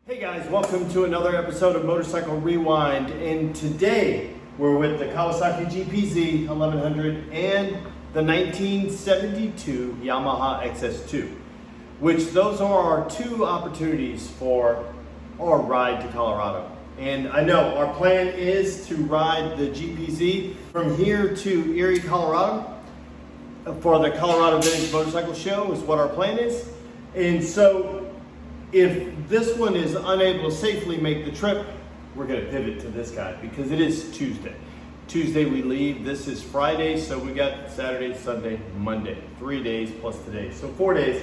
Hey guys, welcome to another episode of Motorcycle Rewind, and today we're with the Kawasaki GPZ1100 and the 1972 Yamaha XS2, which those are our two opportunities for our ride to Colorado. And I know our plan is to ride the GPZ from here to Erie, Colorado for the Colorado Vintage Motorcycle Show is what our plan is. And so if this one is unable to safely make the trip, we're going to pivot to this guy because it is Tuesday. Tuesday we leave. This is Friday, so we got Saturday, Sunday, Monday. 3 days plus today. So 4 days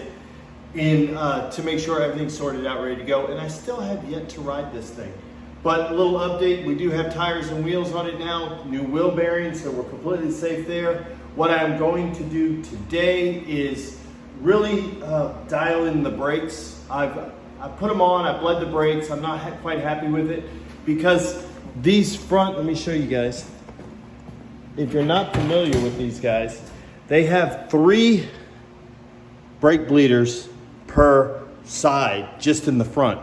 in to make sure everything's sorted out, ready to go. And I still have yet to ride this thing. But a little update, we do have tires and wheels on it now, new wheel bearings, so we're completely safe there. What I'm going to do today is really dial in the brakes. I put them on, I bled the brakes. I'm not quite happy with it because these front, let me show you guys. If you're not familiar with these guys, they have 3 brake bleeders per side just in the front.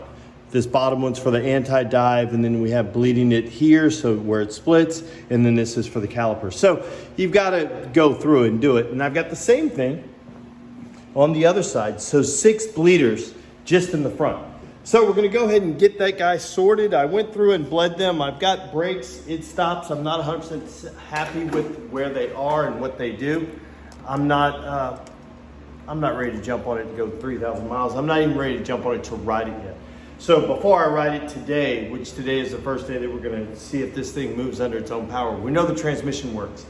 This bottom one's for the anti-dive, and then we have bleeding it here, so where it splits, and then this is for the caliper. So you've got to go through and do it. And I've got the same thing on the other side. So 6 bleeders just in the front. So we're gonna go ahead and get that guy sorted. I went through and bled them. I've got brakes, it stops. I'm not 100% happy with where they are and what they do. I'm not ready to jump on it to go 3,000 miles. I'm not even ready to jump on it to ride it yet. So before I ride it today, which today is the first day that we're gonna see if this thing moves under its own power. We know the transmission works.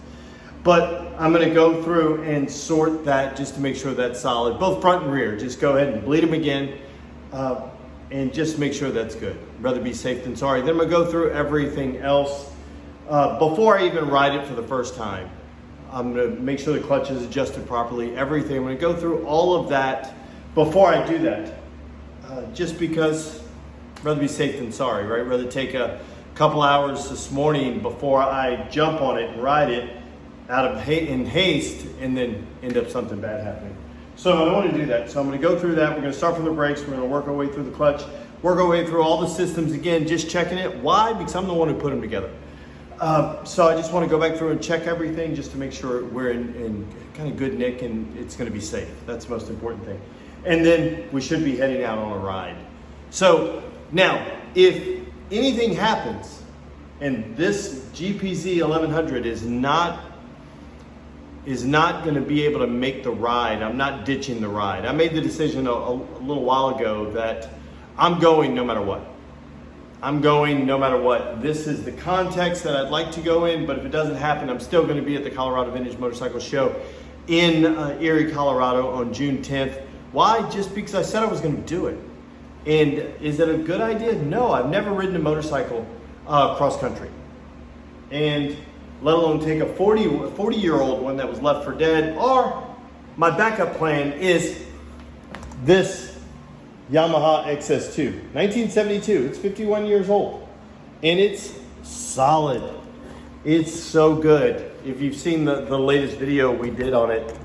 But I'm gonna go through and sort that just to make sure that's solid, both front and rear. Just go ahead and bleed them again and just make sure that's good. Rather be safe than sorry. Then I'm gonna go through everything else before I even ride it for the first time. I'm gonna make sure the clutch is adjusted properly, everything. I'm gonna go through all of that before I do that. Just because rather be safe than sorry, right? Rather take a couple hours this morning before I jump on it and ride it out of in haste and then end up something bad happening. So I don't want to do that. So I'm going to go through that. We're going to start from the brakes. We're going to work our way through the clutch, work our way through all the systems again, just checking it. Why? Because I'm the one who put them together. So I just want to go back through and check everything just to make sure we're in kind of good nick and it's going to be safe. That's the most important thing. And then we should be heading out on a ride. So now, if anything happens and this GPZ 1100 is not going to be able to make the ride, I'm not ditching the ride. I made the decision a little while ago that I'm going no matter what. I'm going no matter what. This is the context that I'd like to go in, but if it doesn't happen, I'm still going to be at the Colorado Vintage Motorcycle Show in Erie, Colorado on June 10th. Why? Just because I said I was going to do it. And is it a good idea? No, I've never ridden a motorcycle cross country. And let alone take a 40-year-old one that was left for dead, or my backup plan is this Yamaha XS2, 1972, it's 51 years old, and it's solid. It's so good. If you've seen the latest video we did on it,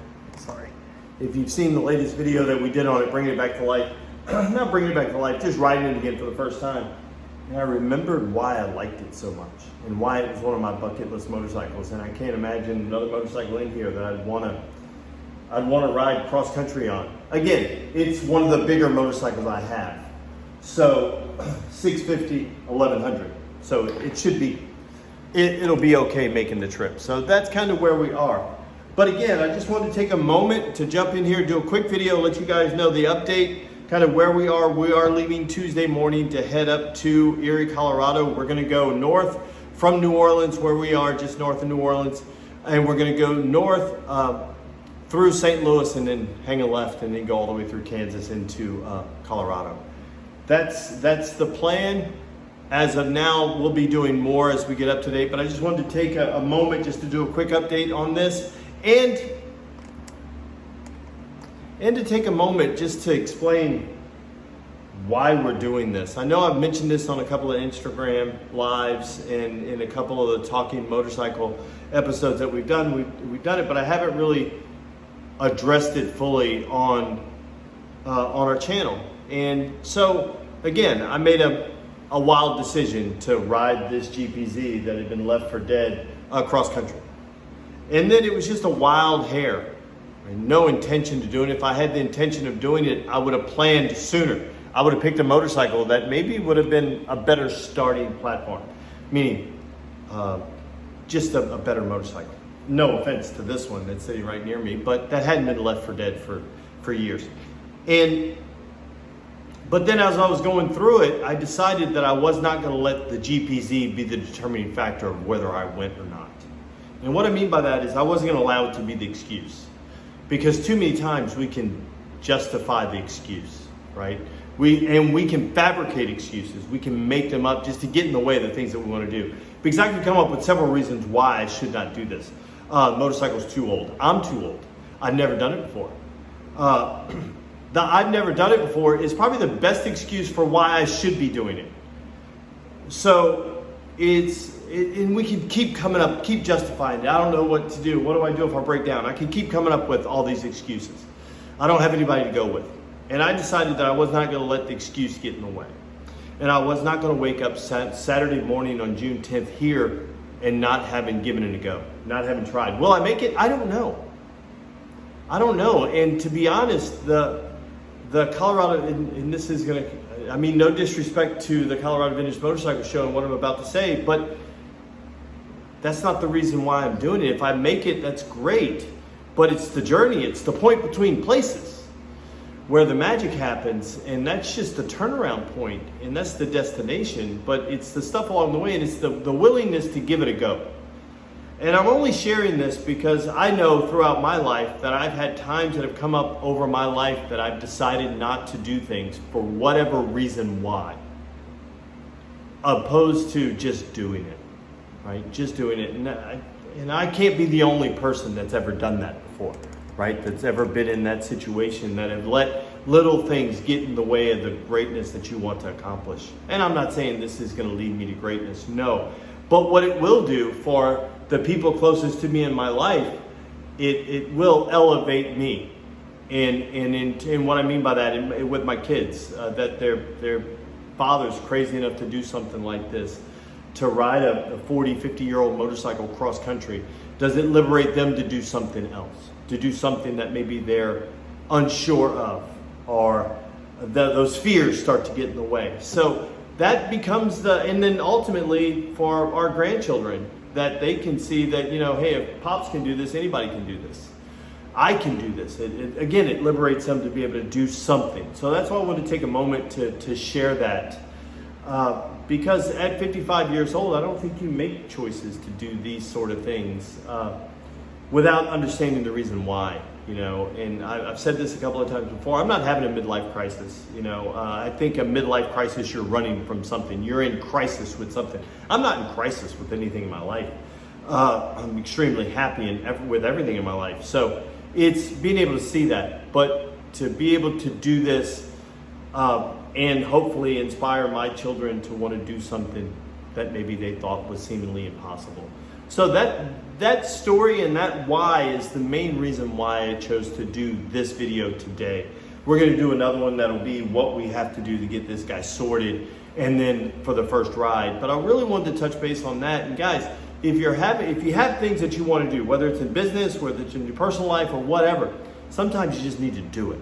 if you've seen the latest video that we did on it, bringing it back to life, not bringing it back to life, just riding it again for the first time, and I remembered why I liked it so much and why it was one of my bucket list motorcycles. And I can't imagine another motorcycle in here that I'd want to ride cross country on. Again, it's one of the bigger motorcycles I have. So 650, 1100. So it should be, it'll be okay making the trip. So that's kind of where we are. But again, I just wanted to take a moment to jump in here, do a quick video, let you guys know the update, kind of where we are. We are leaving Tuesday morning to head up to Erie, Colorado. We're going to go north from New Orleans, where we are, just north of New Orleans. And we're going to go north through St. Louis and then hang a left and then go all the way through Kansas into Colorado. That's the plan. As of now, we'll be doing more as we get up to date, but I just wanted to take a moment just to do a quick update on this and to take a moment just to explain why we're doing this. I know I've mentioned this on a couple of Instagram lives and in a couple of the Talking Motorcycle episodes that we've done. We've done it, but I haven't really addressed it fully on our channel. And so again, I made a wild decision to ride this GPZ that had been left for dead across country. And then it was just a wild hair. No intention to do it. If I had the intention of doing it, I would have planned sooner. I would have picked a motorcycle that maybe would have been a better starting platform. Meaning, just a better motorcycle. No offense to this one that's sitting right near me, but that hadn't been left for dead for years. But then as I was going through it, I decided that I was not going to let the GPZ be the determining factor of whether I went or not. And what I mean by that is I wasn't going to allow it to be the excuse. Because too many times we can justify the excuse, right? We can fabricate excuses. We can make them up just to get in the way of the things that we want to do. Because I can come up with several reasons why I should not do this. Motorcycle's too old. I'm too old. I've never done it before. The I've never done it before is probably the best excuse for why I should be doing it. So and we can keep coming up, keep justifying it. I don't know what to do. What do I do if I break down? I can keep coming up with all these excuses. I don't have anybody to go with. And I decided that I was not going to let the excuse get in the way. And I was not going to wake up Saturday morning on June 10th here and not having given it a go, not having tried. Will I make it? I don't know. I don't know. And to be honest, the Colorado, and this is going to, I mean, no disrespect to the Colorado Vintage Motorcycle Show and what I'm about to say, but that's not the reason why I'm doing it. If I make it, that's great. But it's the journey. It's the point between places where the magic happens. And that's just the turnaround point. And that's the destination. But it's the stuff along the way. And it's the willingness to give it a go. And I'm only sharing this because I know throughout my life that I've had times that have come up over my life that I've decided not to do things for whatever reason why. Opposed to just doing it. Right? Just doing it. And I can't be the only person that's ever done that before. Right? That's ever been in that situation, that have let little things get in the way of the greatness that you want to accomplish. And I'm not saying this is going to lead me to greatness. No. But what it will do for the people closest to me in my life, it will elevate me. And what I mean by that, with my kids, that their father's crazy enough to do something like this, to ride a 40, 50-year-old motorcycle cross country, does it liberate them to do something else? To do something that maybe they're unsure of, or those fears start to get in the way. So that becomes and then ultimately for our grandchildren, that they can see that, you know, hey, if Pops can do this, anybody can do this. I can do this. Again, it liberates them to be able to do something. So that's why I want to take a moment to share that. Because at 55 years old, I don't think you make choices to do these sort of things without understanding the reason why, you know. And I've said this a couple of times before. I'm not having a midlife crisis, you know. I think a midlife crisis, you're running from something. You're in crisis with something. I'm not in crisis with anything in my life. I'm extremely happy with everything in my life. So it's being able to see that, but to be able to do this and hopefully inspire my children to want to do something that maybe they thought was seemingly impossible. So that story and that why is the main reason why I chose to do this video today. We're going to do another one that'll be what we have to do to get this guy sorted, and then for the first ride. But I really wanted to touch base on that. And guys, if you have things that you want to do, whether it's in business, whether it's in your personal life or whatever, sometimes you just need to do it.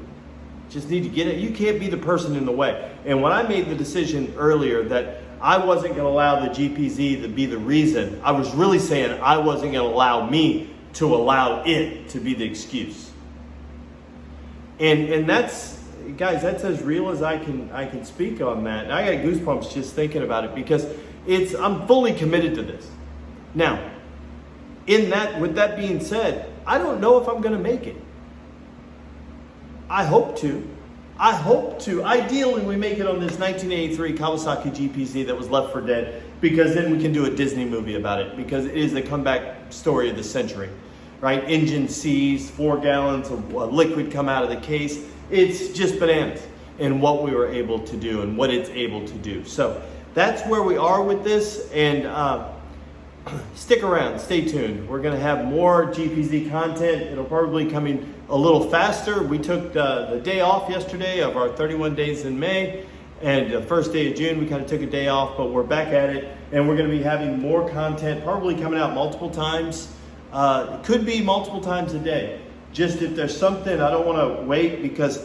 Just need to get it. You can't be the person in the way. And when I made the decision earlier that I wasn't going to allow the GPZ to be the reason, I was really saying I wasn't going to allow me to allow it to be the excuse. And that's, guys, that's as real as I can speak on that. And I got goosebumps just thinking about it because I'm fully committed to this. Now, with that being said, I don't know if I'm going to make it. I hope to. Ideally, we make it on this 1983 Kawasaki GPZ that was left for dead, because then we can do a Disney movie about it, because it is the comeback story of the century, right? Engine seized, 4 gallons of liquid come out of the case. It's just bananas in what we were able to do and what it's able to do. So that's where we are with this, and stick around, stay tuned. We're going to have more GPZ content. It'll probably come in a little faster. We took the day off yesterday of our 31 days in May, And the first day of June, we kind of took a day off, but we're back at it. And we're going to be having more content, probably coming out multiple times. It could be multiple times a day. Just if there's something, I don't want to wait because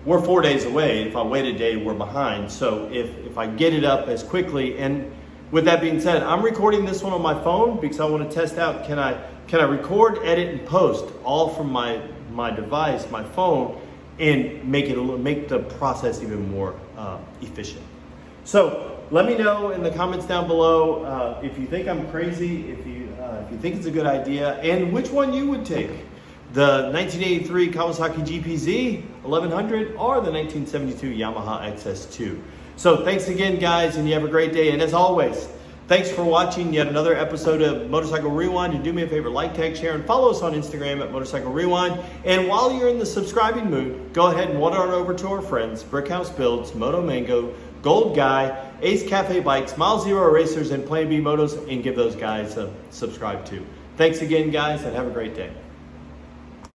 we're 4 days away. If I wait a day, we're behind. So if I get it up as quickly, and with that being said, I'm recording this one on my phone because I want to test out, can I record, edit, and post all from my device, my phone, and make the process even more efficient. So let me know in the comments down below if you think I'm crazy, if you think it's a good idea, and which one you would take. The 1983 Kawasaki GPZ1100 or the 1972 Yamaha XS2. So thanks again, guys, and you have a great day. And as always, thanks for watching yet another episode of Motorcycle Rewind. And do me a favor, like, tag, share, and follow us on Instagram at Motorcycle Rewind. And while you're in the subscribing mood, go ahead and wander on over to our friends, Brickhouse Builds, Moto Mango, Gold Guy, Ace Cafe Bikes, Mile Zero Racers, and Plan B Motos, and give those guys a subscribe too. Thanks again, guys, and have a great day.